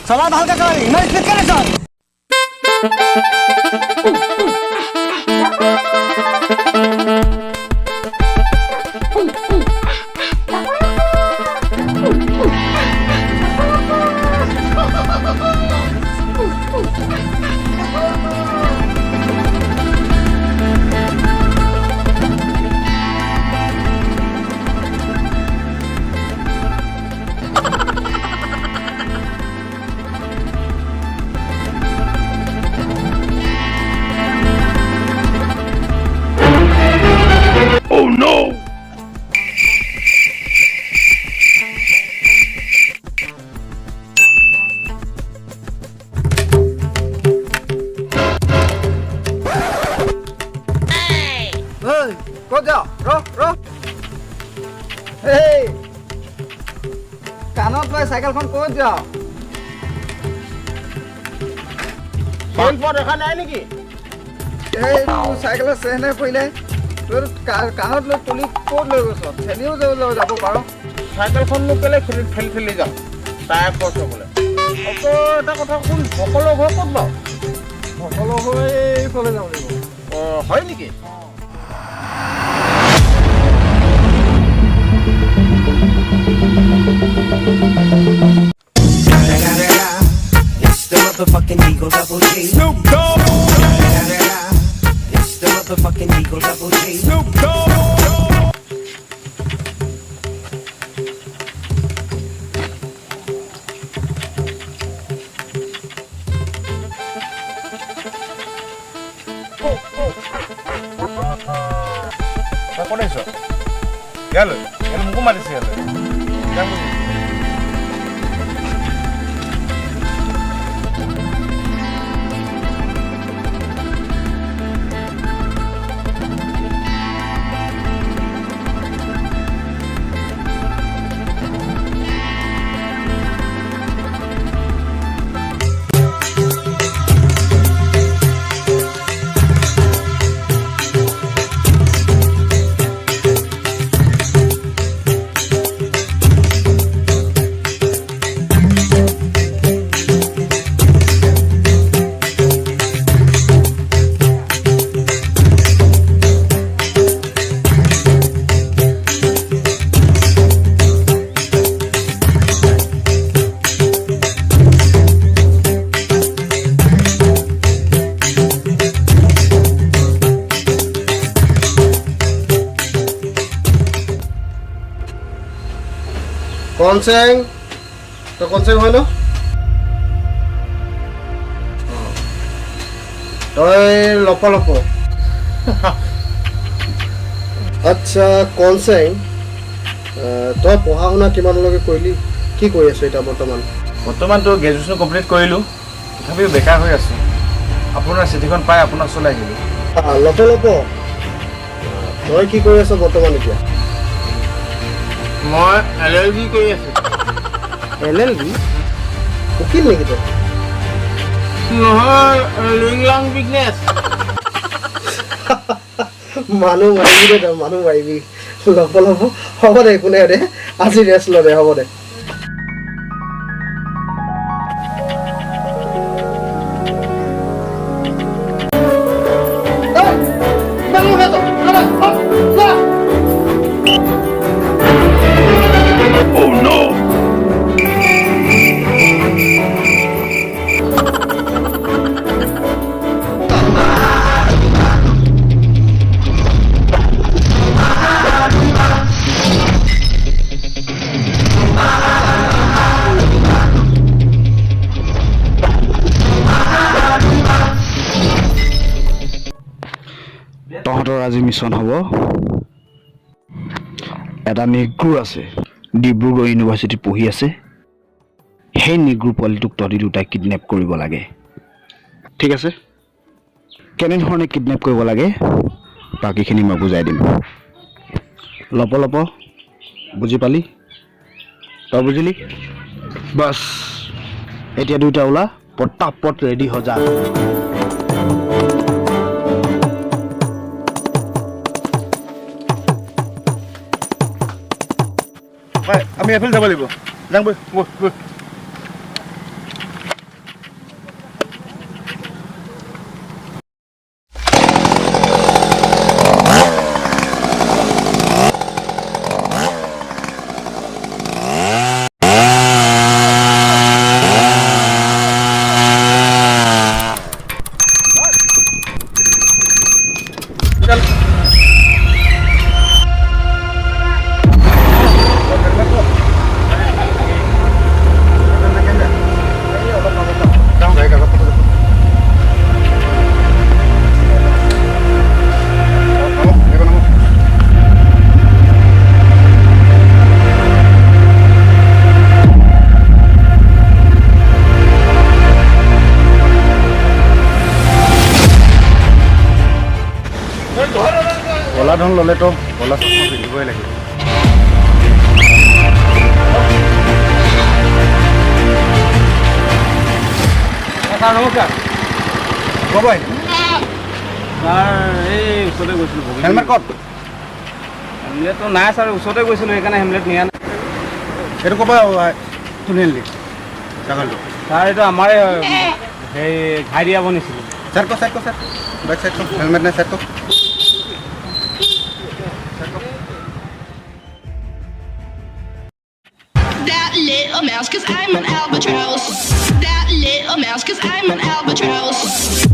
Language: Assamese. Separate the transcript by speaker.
Speaker 1: চলা ভালকে চলাবি ইমান স্পীড কেলে চল
Speaker 2: Có chưa? Rô. Hey. Cannot buy cycle phone có chưa?
Speaker 3: Phone for এখানে আই নেকি?
Speaker 2: এই সাইকেল সেনে কইলে তোর কানত লৈ পুলি কোড লৈ গছ থেনিও যাব পাৰো
Speaker 3: চাইকেলখন মোক কেলে ঠেলি যাওঁ টায়াৰ খৰচ হ'বলে অকল এটা কথা কোন সকলো ঘৰ ক'ত বাৰু
Speaker 2: সকলো হৈ ফলে যাব লাগিব
Speaker 3: হয় নেকি
Speaker 4: It's the motherfucking Eagle Double G.
Speaker 1: Snoop Dogg
Speaker 4: It's the motherfucking Eagle Double G.
Speaker 1: Snoop Dogg
Speaker 3: ক'ত আহিছ ইয়ালৈ মোকো মাতিছে ইয়ালৈ যাম বুলি
Speaker 2: কনসেং তো কনসেং হয় ন তই লপ আচ্ছা কনসেং তই পঢ়া শুনা কিমানলৈকে কৰিলি কি কৰি আছ এতিয়া
Speaker 3: বৰ্তমানতো গ্ৰেজুৱেশ্যন কমপ্লিট কৰিলোঁ তথাপিও বেকাৰ হৈ আছোঁ আপোনাৰ চিঠিখন পাই আপোনাক চলাই আহিলোঁ
Speaker 2: লপ তই কি কৰি আছ বৰ্তমান এতিয়া
Speaker 3: মই LLB কৰি আছোঁ
Speaker 2: LLB উকিল নেকি তই
Speaker 3: নহয় লিংলাং বিজনেছ
Speaker 2: মানুহ মাৰিবি দে তই মানুহ মাৰিবি লপ হ'ব দে একো নাই দে আজি ৰেষ্ট ল দে হ'ব দে
Speaker 5: তহঁতৰ আজি মিছন হ'ব এটা নিগ্ৰো আছে ডিব্ৰুগড় ইউনিভাৰ্চিটিত পঢ়ি আছে সেই নিগ্ৰো পোৱালিটোক তহঁতি দুটাই কিডনেপ কৰিব লাগে ঠিক আছে কেনেধৰণে কিডনেপ কৰিব লাগে বাকীখিনি মই বুজাই দিম লপ বুজি পালি তই বুজিলি বাছ এতিয়া দুইটা ওলা পটাপট ৰেডি হৈ যা
Speaker 3: আমি এফালে যাব লাগিব যাম বৈ হ'লেতো ক'লা চশমা পিন্ধিবই লাগিব
Speaker 1: ছাৰ নমস্কাৰ
Speaker 3: ক'ব
Speaker 1: ছাৰ এই ওচৰতে গৈছিলোঁ
Speaker 3: হেলমেট ক'ত
Speaker 1: হেমলেটটো নাই ছাৰ ওচৰতে গৈছিলোঁ সেইকাৰণে হেমলেট নিয়া নাই
Speaker 3: এইটো ক'ব তুলি আনিলি ছাগলটো
Speaker 1: ছাৰ এইটো আমাৰে সেই ঘাই দিয়াব নিছিলোঁ
Speaker 3: চাইড কৰ বেক চাইড কৰ হেলমেট নাই চাইড কৰ
Speaker 6: That little mouse, cause I'm an albatross. That little mouse, cause I'm an albatross.